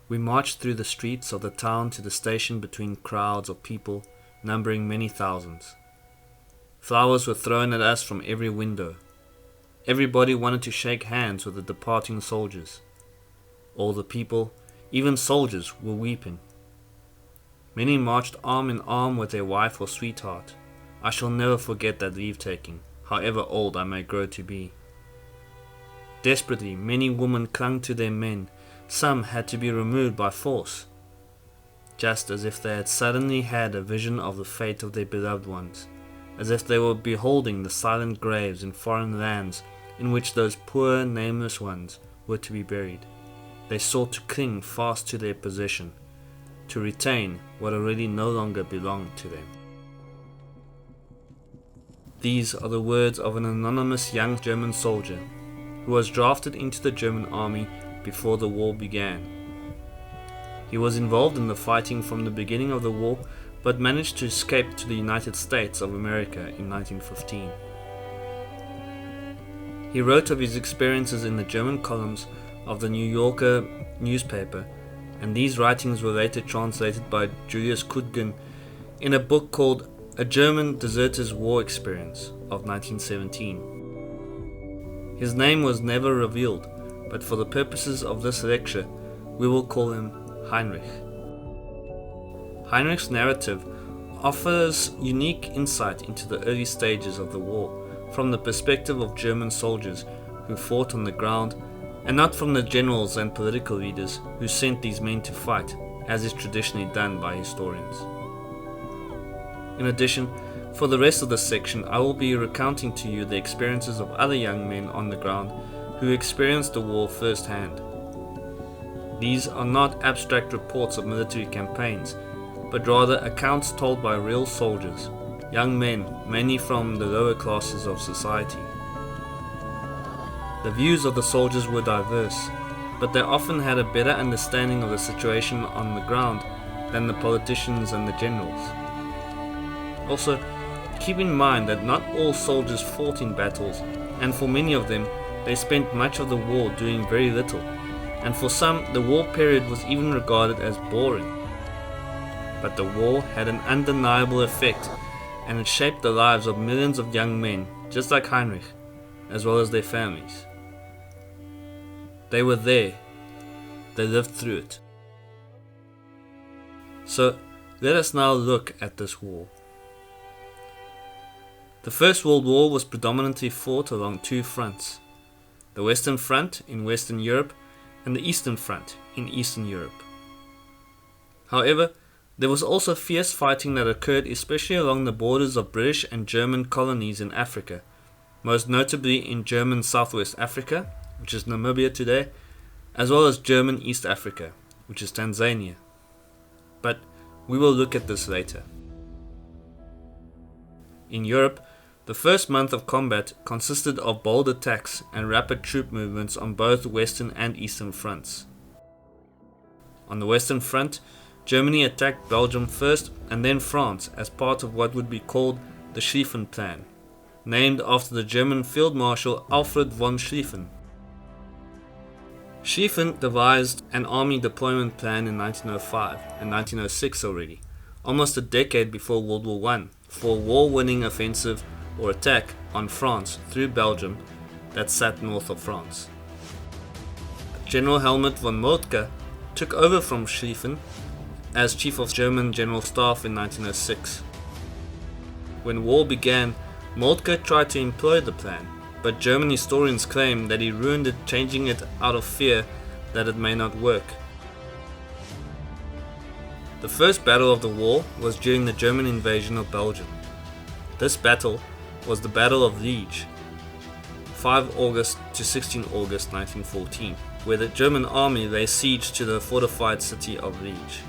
We marched through the streets of the town to the station between crowds of people numbering many thousands. Flowers were thrown at us from every window. Everybody wanted to shake hands with the departing soldiers. All the people, even soldiers, were weeping. Many marched arm in arm with their wife or sweetheart. I shall never forget that leave-taking, however old I may grow to be. Desperately, many women clung to their men. Some had to be removed by force, just as if they had suddenly had a vision of the fate of their beloved ones, as if they were beholding the silent graves in foreign lands in which those poor nameless ones were to be buried. They sought to cling fast to their possession, to retain what already no longer belonged to them. These are the words of an anonymous young German soldier who was drafted into the German army before the war began. He was involved in the fighting from the beginning of the war, but managed to escape to the United States of America in 1915. He wrote of his experiences in the German columns of the New Yorker newspaper, and these writings were later translated by Julius Kudgen in a book called A German Deserter's War Experience of 1917. His name was never revealed, but for the purposes of this lecture, we will call him Heinrich. Heinrich's narrative offers unique insight into the early stages of the war from the perspective of German soldiers who fought on the ground, and not from the generals and political leaders who sent these men to fight, as is traditionally done by historians. In addition, for the rest of this section, I will be recounting to you the experiences of other young men on the ground who experienced the war firsthand. These are not abstract reports of military campaigns, but rather accounts told by real soldiers, young men mainly from the lower classes of society. The views of the soldiers were diverse, but they often had a better understanding of the situation on the ground than the politicians and the generals. Also, keep in mind that not all soldiers fought in battles, and for many of them, they spent much of the war doing very little, and for some, the war period was even regarded as boring. But the war had an undeniable effect, and it shaped the lives of millions of young men, just like Heinrich, as well as their families. They were there. They lived through it. So, let us now look at this war. The First World War was predominantly fought along two fronts: the Western Front in Western Europe and the Eastern Front in Eastern Europe. However, there was also fierce fighting that occurred especially along the borders of British and German colonies in Africa, most notably in German Southwest Africa, which is Namibia today, as well as German East Africa, which is Tanzania. But we will look at this later. In Europe, the first month of combat consisted of bold attacks and rapid troop movements on both Western and Eastern fronts. On the Western Front, Germany attacked Belgium first and then France as part of what would be called the Schlieffen Plan, named after the German Field Marshal Alfred von Schlieffen. Schlieffen devised an army deployment plan in 1905 and 1906 already, almost a decade before World War I, for a war-winning offensive or attack on France through Belgium that sat north of France. General Helmut von Moltke took over from Schlieffen as Chief of German General Staff in 1906. When war began, Moltke tried to employ the plan, but German historians claim that he ruined it, changing it out of fear that it may not work. The first battle of the war was during the German invasion of Belgium. This battle was the Battle of Liege, 5 August to 16 August 1914, where the German army lay siege to the fortified city of Liege.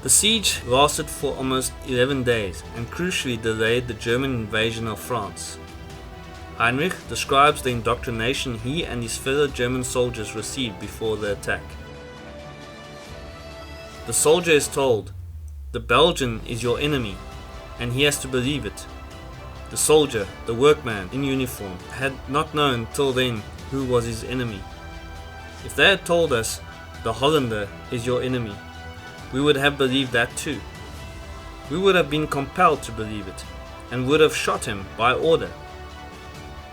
The siege lasted for almost 11 days and crucially delayed the German invasion of France. Heinrich describes the indoctrination he and his fellow German soldiers received before the attack. The soldier is told, "The Belgian is your enemy," and he has to believe it. The soldier, the workman in uniform, had not known till then who was his enemy. If they had told us, the Hollander is your enemy, we would have believed that too. We would have been compelled to believe it, and would have shot him by order.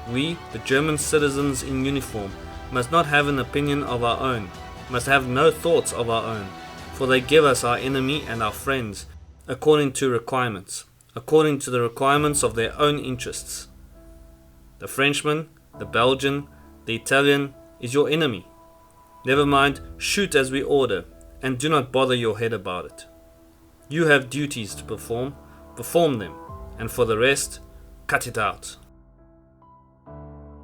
We, the German citizens in uniform, must not have an opinion of our own, must have no thoughts of our own, for they give us our enemy and our friends, according to requirements, according to the requirements of their own interests. The Frenchman, the Belgian, the Italian is your enemy. Never mind, shoot as we order, and do not bother your head about it. You have duties to perform, perform them, and for the rest, cut it out.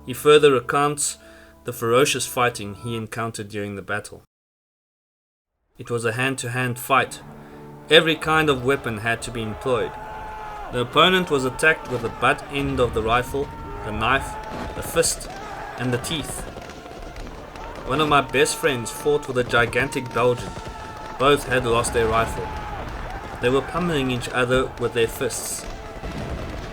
He further recounts the ferocious fighting he encountered during the battle. It was a hand-to-hand fight. Every kind of weapon had to be employed. The opponent was attacked with the butt end of the rifle, the knife, the fist, and the teeth. One of my best friends fought with a gigantic Belgian. Both had lost their rifle. They were pummeling each other with their fists.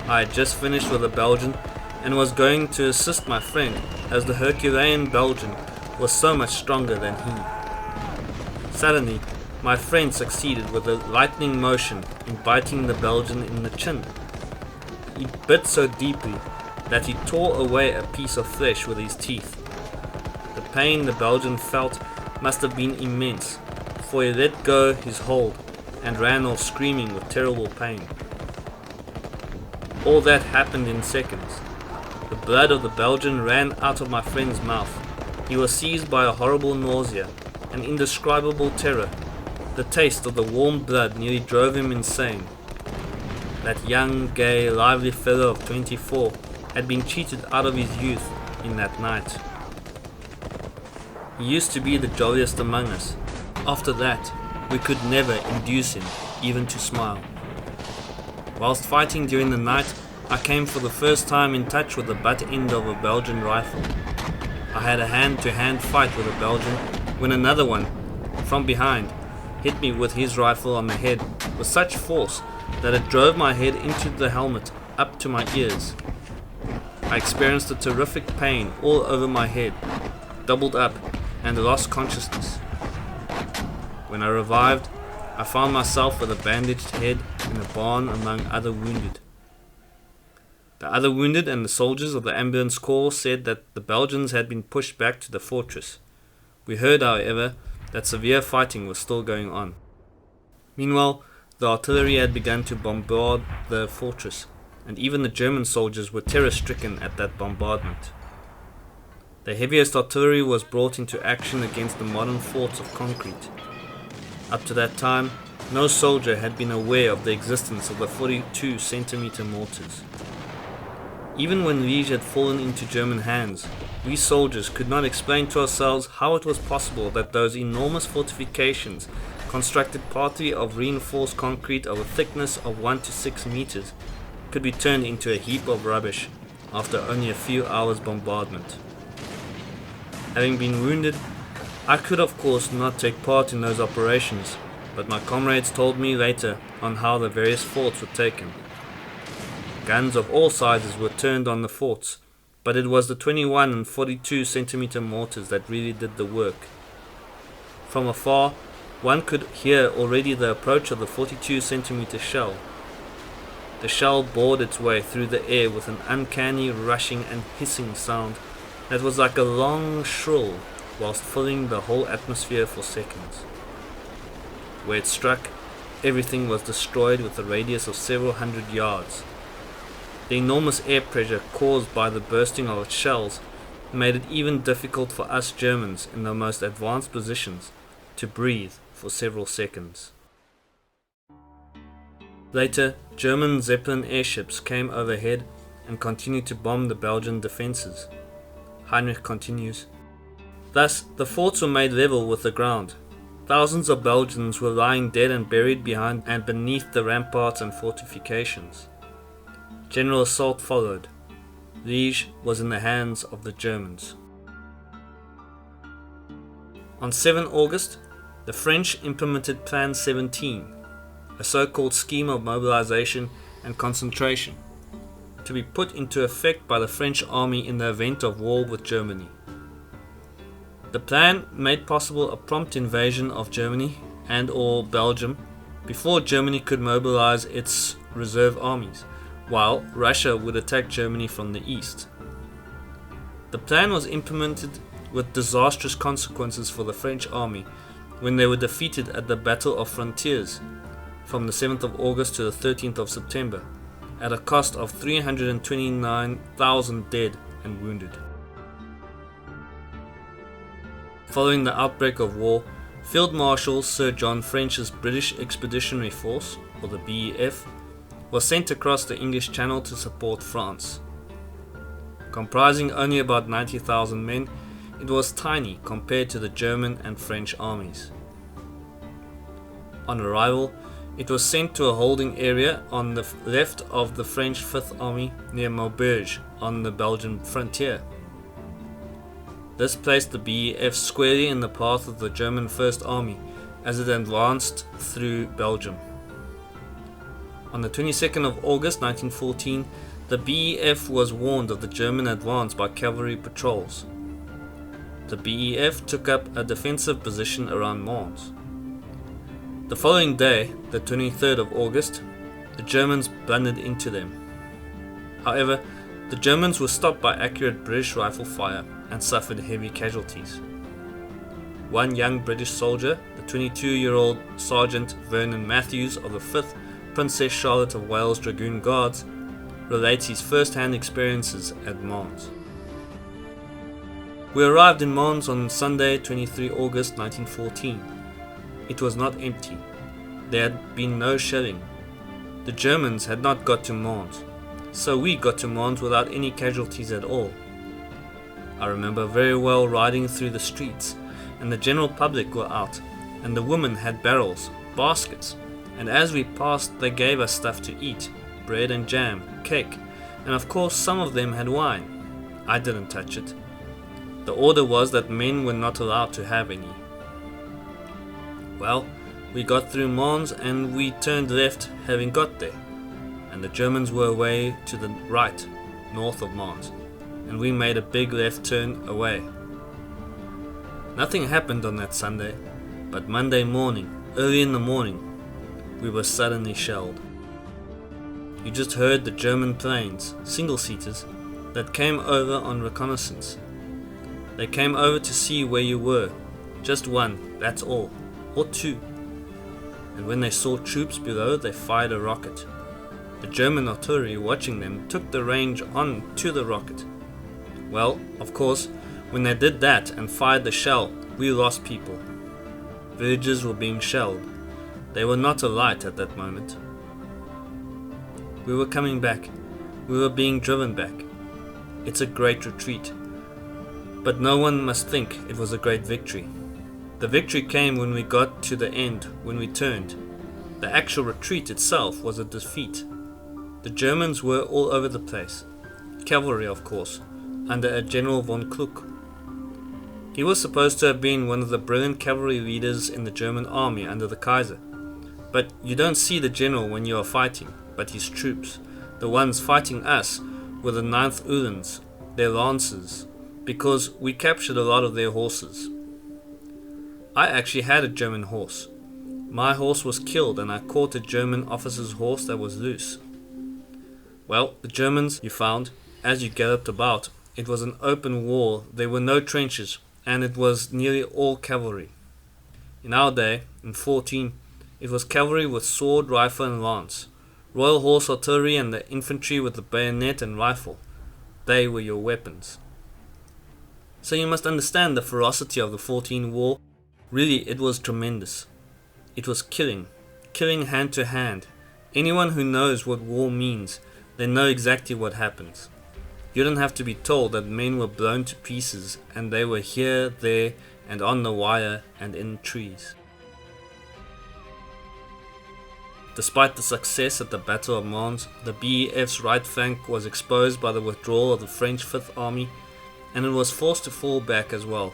I had just finished with a Belgian and was going to assist my friend, as the Herculean Belgian was so much stronger than he. Suddenly, my friend succeeded with a lightning motion in biting the Belgian in the chin. He bit so deeply that he tore away a piece of flesh with his teeth. The pain the Belgian felt must have been immense, for he let go his hold and ran off screaming with terrible pain. All that happened in seconds. The blood of the Belgian ran out of my friend's mouth. He was seized by a horrible nausea, an indescribable terror. The taste of the warm blood nearly drove him insane. That young, gay, lively fellow of 24 had been cheated out of his youth in that night. He used to be the jolliest among us. After that, we could never induce him even to smile. Whilst fighting during the night, I came for the first time in touch with the butt end of a Belgian rifle. I had a hand-to-hand fight with a Belgian when another one, from behind, hit me with his rifle on the head with such force that it drove my head into the helmet up to my ears. I experienced a terrific pain all over my head, doubled up, and lost consciousness. When I revived, I found myself with a bandaged head in a barn among other wounded. The other wounded and the soldiers of the ambulance corps said that the Belgians had been pushed back to the fortress. We heard, however, that severe fighting was still going on. Meanwhile, the artillery had begun to bombard the fortress, and even the German soldiers were terror-stricken at that bombardment. The heaviest artillery was brought into action against the modern forts of concrete. Up to that time, no soldier had been aware of the existence of the 42-centimeter mortars. Even when Liège had fallen into German hands, we soldiers could not explain to ourselves how it was possible that those enormous fortifications, constructed partly of reinforced concrete of a thickness of 1 to 6 meters, could be turned into a heap of rubbish after only a few hours' bombardment. Having been wounded, I could of course not take part in those operations, but my comrades told me later on how the various forts were taken. Guns of all sizes were turned on the forts, but it was the 21 and 42 centimeter mortars that really did the work. From afar, one could hear already the approach of the 42 centimeter shell. The shell bored its way through the air with an uncanny rushing and hissing sound that was like a long shrill whilst filling the whole atmosphere for seconds. Where it struck, everything was destroyed with a radius of several hundred yards. The enormous air pressure caused by the bursting of its shells made it even difficult for us Germans in the most advanced positions to breathe for several seconds. Later, German Zeppelin airships came overhead and continued to bomb the Belgian defences. Heinrich continues, "Thus, the forts were made level with the ground. Thousands of Belgians were lying dead and buried behind and beneath the ramparts and fortifications. General assault followed. Liège was in the hands of the Germans." On 7 August, the French implemented Plan 17, a so-called scheme of mobilization and concentration, to be put into effect by the French army in the event of war with Germany. The plan made possible a prompt invasion of Germany and/or Belgium before Germany could mobilize its reserve armies, while Russia would attack Germany from the east. The plan was implemented with disastrous consequences for the French army when they were defeated at the Battle of Frontiers from the 7th of August to the 13th of September, at a cost of 329,000 dead and wounded. Following the outbreak of war, Field Marshal Sir John French's British Expeditionary Force, or the BEF, was sent across the English Channel to support France. Comprising only about 90,000 men, it was tiny compared to the German and French armies. On arrival, it was sent to a holding area on the left of the French 5th Army near Maubeuge on the Belgian frontier. This placed the BEF squarely in the path of the German 1st Army as it advanced through Belgium. On the 22nd of August 1914, the BEF was warned of the German advance by cavalry patrols. The BEF took up a defensive position around Mons. The following day, the 23rd of August, the Germans blundered into them. However, the Germans were stopped by accurate British rifle fire and suffered heavy casualties. One young British soldier, the 22-year-old Sergeant Vernon Matthews of the 5th Princess Charlotte of Wales Dragoon Guards, relates his first-hand experiences at Mons. We arrived in Mons on Sunday, 23 August 1914. It was not empty. There had been no shelling. The Germans had not got to Mons, so we got to Mons without any casualties at all. I remember very well riding through the streets, and the general public were out, and the women had barrels, baskets, and as we passed they gave us stuff to eat, bread and jam, cake, and of course some of them had wine. I didn't touch it. The order was that men were not allowed to have any. Well, we got through Mons and we turned left having got there, and the Germans were away to the right, north of Mons, and we made a big left turn away. Nothing happened on that Sunday, but Monday morning, early in the morning, we were suddenly shelled. You just heard the German planes, single-seaters, that came over on reconnaissance. They came over to see where you were, just one, that's all, or two. And when they saw troops below, they fired a rocket. The German artillery watching them took the range on to the rocket. Well, of course, when they did that and fired the shell, we lost people. Villages were being shelled. They were not alight at that moment. We were coming back. We were being driven back. It's a great retreat. But no one must think it was a great victory. The victory came when we got to the end, when we turned. The actual retreat itself was a defeat. The Germans were all over the place. Cavalry, of course, under a General von Kluck. He was supposed to have been one of the brilliant cavalry leaders in the German army under the Kaiser. But you don't see the general when you are fighting, but his troops. The ones fighting us were the 9th Uhlans, their lancers, because we captured a lot of their horses. I actually had a German horse. My horse was killed and I caught a German officer's horse that was loose. Well, the Germans, you found, as you galloped about, it was an open war, there were no trenches, and it was nearly all cavalry. In our day, in 14, it was cavalry with sword, rifle and lance, Royal Horse Artillery and the infantry with the bayonet and rifle. They were your weapons. So you must understand the ferocity of the 14 war. Really, it was tremendous. It was killing hand to hand. Anyone who knows what war means, they know exactly what happens. You don't have to be told that men were blown to pieces and they were here, there and on the wire and in trees. Despite the success at the Battle of Mons, the BEF's right flank was exposed by the withdrawal of the French 5th Army, and it was forced to fall back as well.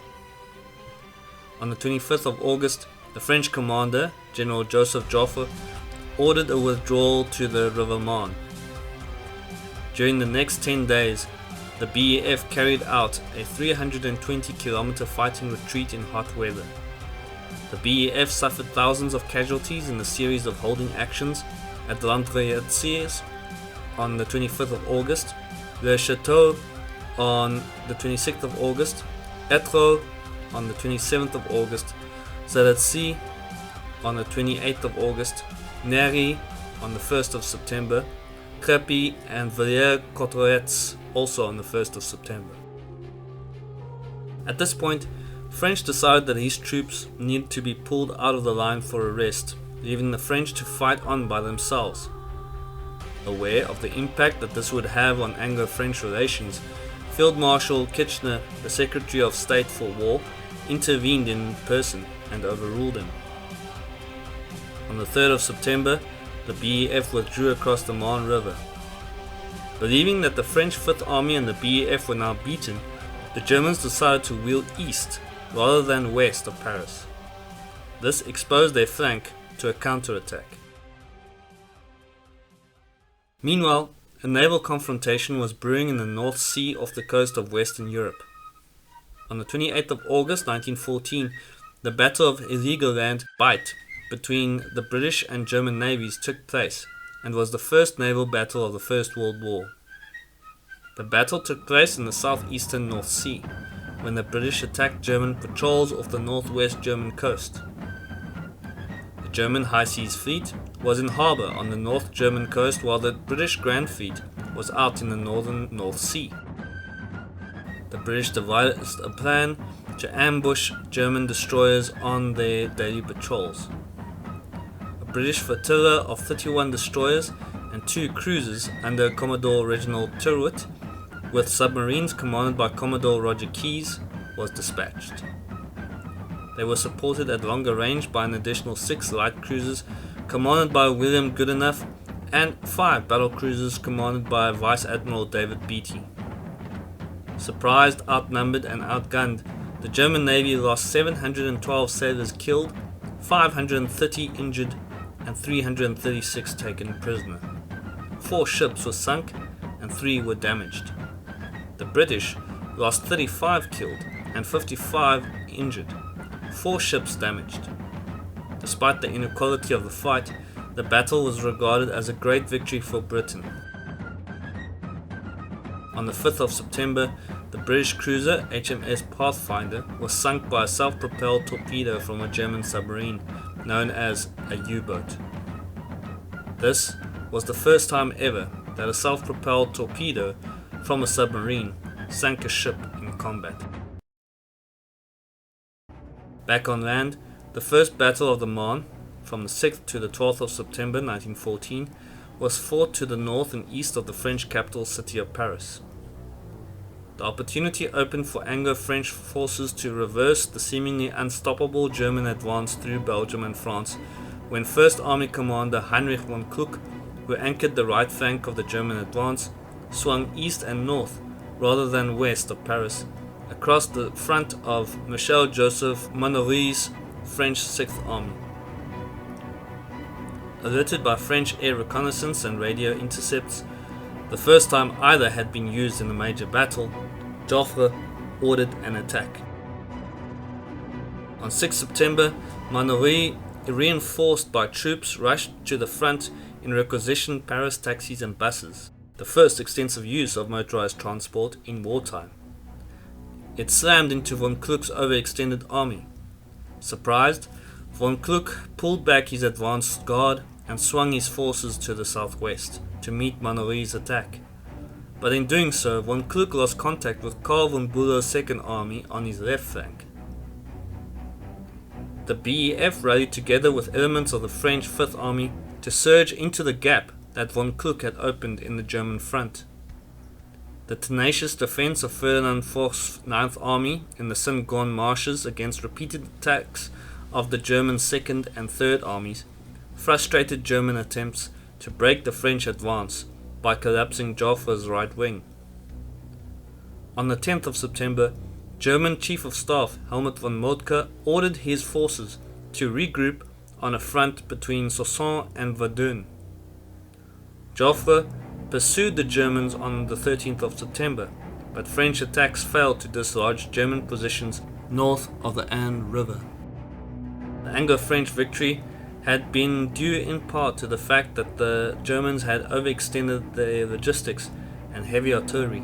On the 25th of August, the French commander, General Joseph Joffre, ordered a withdrawal to the River Marne. During the next 10 days, the BEF carried out a 320-kilometer fighting retreat in hot weather. The BEF suffered thousands of casualties in a series of holding actions at Landrecies on the 25th of August, Le Château on the 26th of August, Etro on the 27th of August, Zaratsy on the 28th of August, Neri on the 1st of September, Crepy and Villers-Cotterets also on the 1st of September. At this point, French decided that his troops needed to be pulled out of the line for a rest, leaving the French to fight on by themselves. Aware of the impact that this would have on Anglo-French relations, Field Marshal Kitchener, the Secretary of State for War, intervened in person and overruled him. On the 3rd of September, the BEF withdrew across the Marne River. Believing that the French 5th Army and the BEF were now beaten, the Germans decided to wheel east rather than west of Paris. This exposed their flank to a counterattack. Meanwhile, a naval confrontation was brewing in the North Sea off the coast of Western Europe. On the 28th of August 1914, the Battle of Heligoland Bight between the British and German navies took place and was the first naval battle of the First World War. The battle took place in the southeastern North Sea, when the British attacked German patrols off the northwest German coast. The German High Seas Fleet was in harbour on the North German coast, while the British Grand Fleet was out in the northern North Sea. The British devised a plan to ambush German destroyers on their daily patrols. A British flotilla of 31 destroyers and 2 cruisers under Commodore Reginald Tyrwhitt, with submarines commanded by Commodore Roger Keyes, was dispatched. They were supported at longer range by an additional 6 light cruisers commanded by William Goodenough and 5 battle cruisers commanded by Vice Admiral David Beatty. Surprised, outnumbered and outgunned, the German Navy lost 712 sailors killed, 530 injured and 336 taken prisoner. 4 ships were sunk and 3 were damaged. The British lost 35 killed and 55 injured, 4 ships damaged. Despite the inequality of the fight, the battle was regarded as a great victory for Britain. On the 5th of September, the British cruiser HMS Pathfinder was sunk by a self-propelled torpedo from a German submarine known as a U-boat. This was the first time ever that a self-propelled torpedo from a submarine sank a ship in combat. Back on land, the First Battle of the Marne, from the 6th to the 12th of September 1914, was fought to the north and east of the French capital city of Paris. The opportunity opened for Anglo-French forces to reverse the seemingly unstoppable German advance through Belgium and France when First Army Commander Heinrich von Kluck, who anchored the right flank of the German advance, swung east and north rather than west of Paris, across the front of Michel-Joseph Manory's French 6th Army. Alerted by French air reconnaissance and radio intercepts, the first time either had been used in a major battle, Joffre ordered an attack. On 6 September, Manory, reinforced by troops, rushed to the front in requisitioned Paris taxis and buses, the first extensive use of motorized transport in wartime. It slammed into von Kluck's overextended army. Surprised, von Kluck pulled back his advanced guard and swung his forces to the southwest to meet Manory's attack. But in doing so, von Kluck lost contact with Karl von Bülow's Second Army on his left flank. The BEF rallied together with elements of the French Fifth Army to surge into the gap that von Kluck had opened in the German front. The tenacious defense of Ferdinand IV's Ninth Army in the Saint-Gond marshes against repeated attacks of the German Second and Third Armies frustrated German attempts to break the French advance by collapsing Joffre's right wing. On the 10th of September, German Chief of Staff Helmut von Moltke ordered his forces to regroup on a front between Soissons and Verdun. Joffre pursued the Germans on the 13th of September, but French attacks failed to dislodge German positions north of the Aisne River. The Anglo-French victory had been due in part to the fact that the Germans had overextended their logistics and heavy artillery,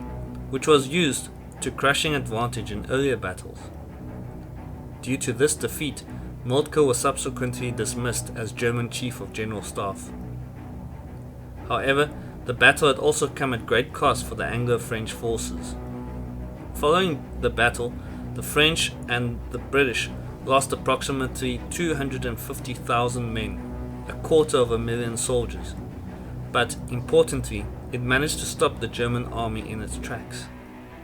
which was used to crushing advantage in earlier battles. Due to this defeat, Moltke was subsequently dismissed as German Chief of General Staff. However, the battle had also come at great cost for the Anglo-French forces. Following the battle, the French and the British lost approximately 250,000 men, 250,000 soldiers, but importantly, it managed to stop the German army in its tracks.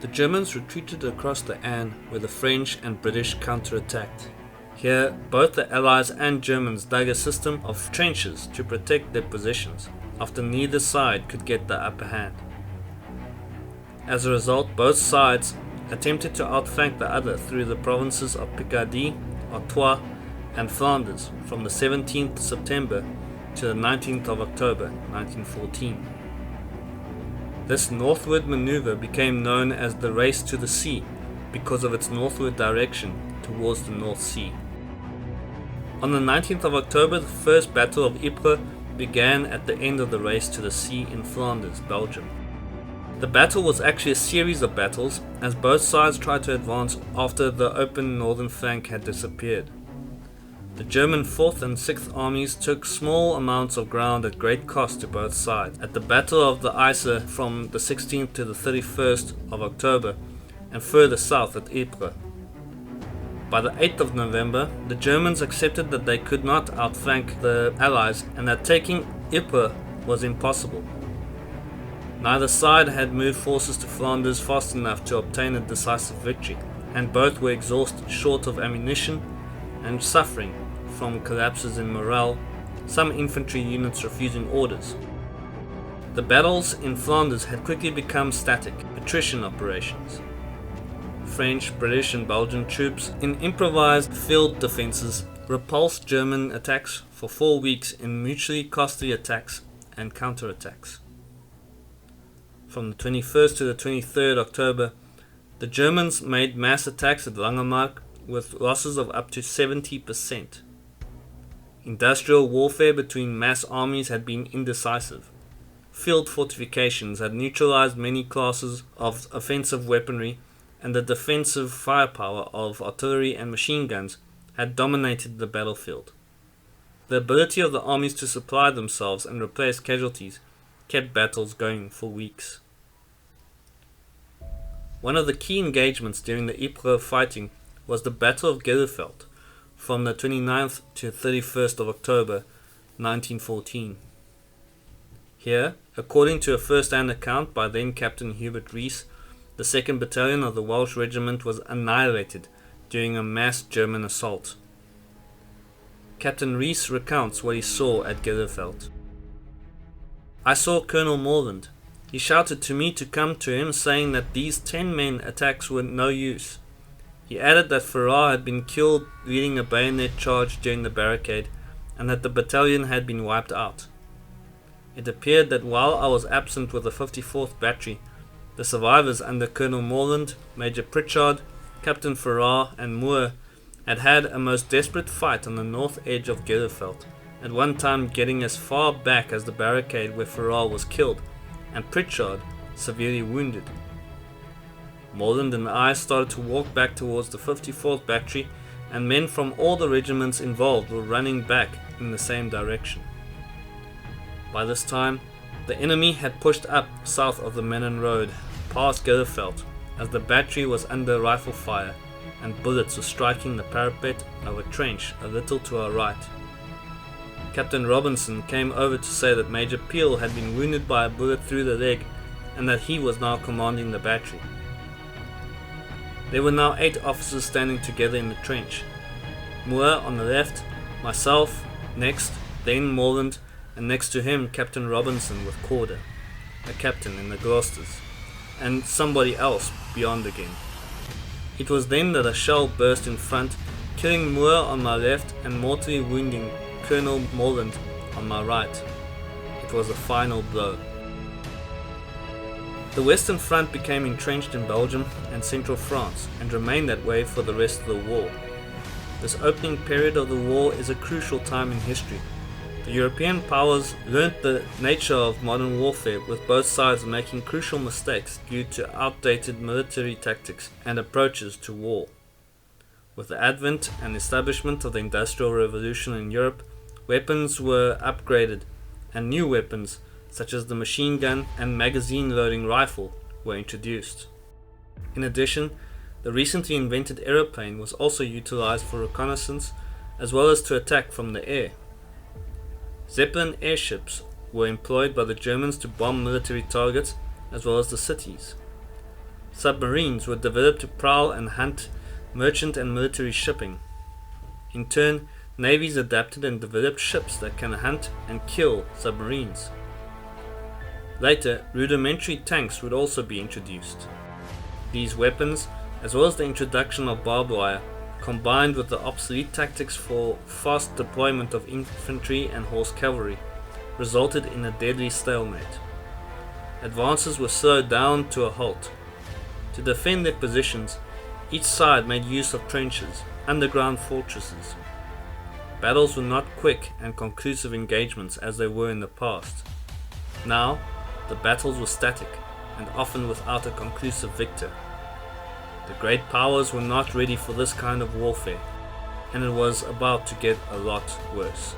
The Germans retreated across the Aisne, where the French and British counterattacked. Here, both the Allies and Germans dug a system of trenches to protect their positions, after neither side could get the upper hand. As a result, both sides attempted to outflank the other through the provinces of Picardy, Artois, and Flanders from the 17th September to the 19th of October 1914. This northward maneuver became known as the Race to the Sea because of its northward direction towards the North Sea. On the 19th of October, the First Battle of Ypres began at the end of the Race to the Sea in Flanders, Belgium. The battle was actually a series of battles, as both sides tried to advance after the open northern flank had disappeared. The German 4th and 6th armies took small amounts of ground at great cost to both sides at the Battle of the Yser from the 16th to the 31st of October, and further south at Ypres. By the 8th of November, the Germans accepted that they could not outflank the Allies and that taking Ypres was impossible. Neither side had moved forces to Flanders fast enough to obtain a decisive victory, and both were exhausted, short of ammunition, and suffering from collapses in morale, some infantry units refusing orders. The battles in Flanders had quickly become static, attrition operations. French, British and Belgian troops in improvised field defences repulsed German attacks for 4 weeks in mutually costly attacks and counterattacks. From the 21st to the 23rd October, the Germans made mass attacks at Langemark with losses of up to 70%. Industrial warfare between mass armies had been indecisive. Field fortifications had neutralized many classes of offensive weaponry, and the defensive firepower of artillery and machine guns had dominated the battlefield. The ability of the armies to supply themselves and replace casualties kept battles going for weeks. One of the key engagements during the Ypres fighting was the Battle of Gelderveld from the 29th to 31st of October 1914. Here, according to a first-hand account by then Captain Hubert Rees, the 2nd Battalion of the Welsh Regiment was annihilated during a mass German assault. Captain Rees recounts what he saw at Gelderveld. "I saw Colonel Morland. He shouted to me to come to him, saying that these 10 men attacks were no use. He added that Farrar had been killed leading a bayonet charge during the barricade, and that the battalion had been wiped out. It appeared that while I was absent with the 54th Battery, the survivors under Colonel Morland, Major Pritchard, Captain Farrar and Moore had had a most desperate fight on the north edge of Gelderveld, at one time getting as far back as the barricade where Farrar was killed, and Pritchard severely wounded. Morland and I started to walk back towards the 54th Battery, and men from all the regiments involved were running back in the same direction. By this time, the enemy had pushed up south of the Menin Road, past Gelderveld, as the battery was under rifle fire, and bullets were striking the parapet of a trench a little to our right. Captain Robinson came over to say that Major Peel had been wounded by a bullet through the leg, and that he was now commanding the battery. There were now 8 officers standing together in the trench. Moore on the left, myself next, then Morland, and next to him Captain Robinson with Corder, a captain in the Gloucesters, and somebody else beyond again. It was then that a shell burst in front, killing Moore on my left and mortally wounding Colonel Morland on my right. It was a final blow. The Western Front became entrenched in Belgium and central France and remained that way for the rest of the war. This opening period of the war is a crucial time in history. The European powers learnt the nature of modern warfare, with both sides making crucial mistakes due to outdated military tactics and approaches to war. With the advent and establishment of the Industrial Revolution in Europe, weapons were upgraded, and new weapons, such as the machine gun and magazine loading rifle, were introduced. In addition, the recently invented aeroplane was also utilized for reconnaissance as well as to attack from the air. Zeppelin airships were employed by the Germans to bomb military targets as well as the cities. Submarines were developed to prowl and hunt merchant and military shipping. In turn, navies adapted and developed ships that can hunt and kill submarines. Later, rudimentary tanks would also be introduced. These weapons, as well as the introduction of barbed wire, combined with the obsolete tactics for fast deployment of infantry and horse cavalry, resulted in a deadly stalemate. Advances were slowed down to a halt. To defend their positions, each side made use of trenches, underground fortresses. Battles were not quick and conclusive engagements as they were in the past. Now, the battles were static and often without a conclusive victor. The great powers were not ready for this kind of warfare, and it was about to get a lot worse.